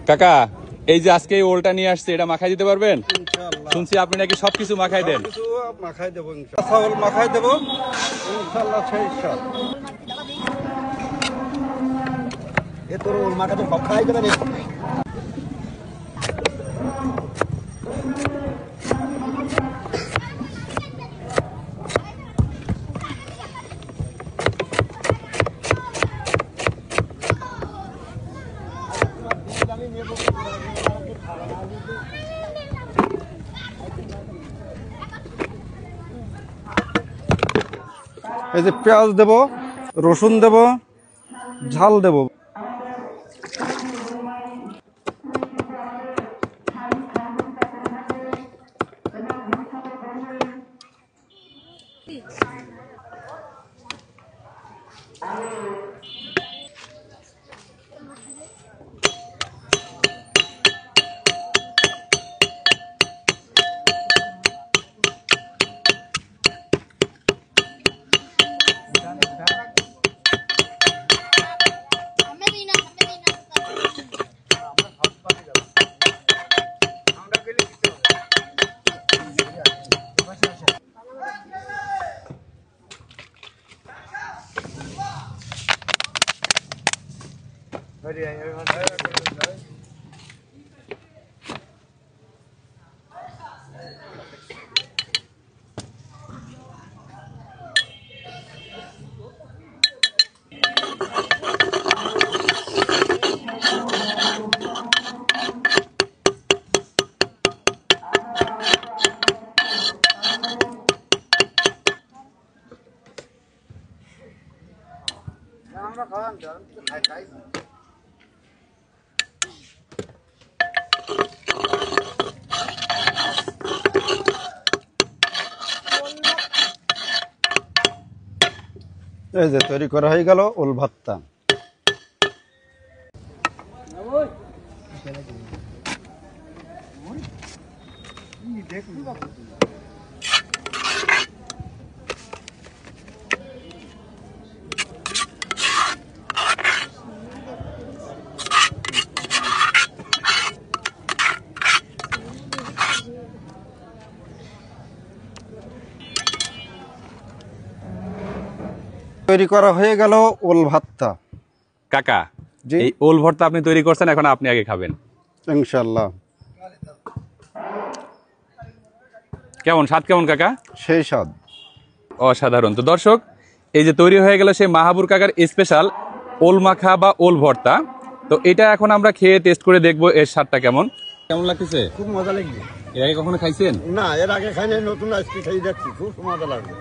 কাকা এই যে আজকে এই ওলটা নিয়ে আসছে এটা মাখাই দিতে পারবেন? শুনছি আপনি নাকি সবকিছু মাখাই দেন। মাখাই দেবো ইনশাআল্লাহ, মাখাই দেবো ইনশাআল্লাহ। সেই স্বাদ এ তোর ওল মাখাতে সব খাই দেবেন। এই যে পেঁয়াজ দেব, রসুন দেব, ঝাল দেব। এই যে তৈরি করা হয়ে গেল ওল ভর্তা। তৈরি করা হয়ে গেল ওল ভর্তা। কাকা এই ওল ভর্তা আপনি তৈরি করছেন, এখন আপনি আগে খাবেন ইনশাআল্লাহ। কেমন স্বাদ, কেমন কাকা? সেই স্বাদ, অসাধারণ। তো দর্শক এই যে তৈরি হয়ে গেল সেই মাহাবুর কাকার স্পেশাল ওল মাখা বা ওল ভর্তা। তো এটা এখন আমরা খেয়ে টেস্ট করে দেখবো এর স্বাদটা কেমন। কেমন লাগতেছে? খুব মজা লাগবে। এর আগে কখনো খাইছেন? না, এর আগে খাই নাই, নতুন আজকে খাই দেখছি, খুব মজা লাগবে।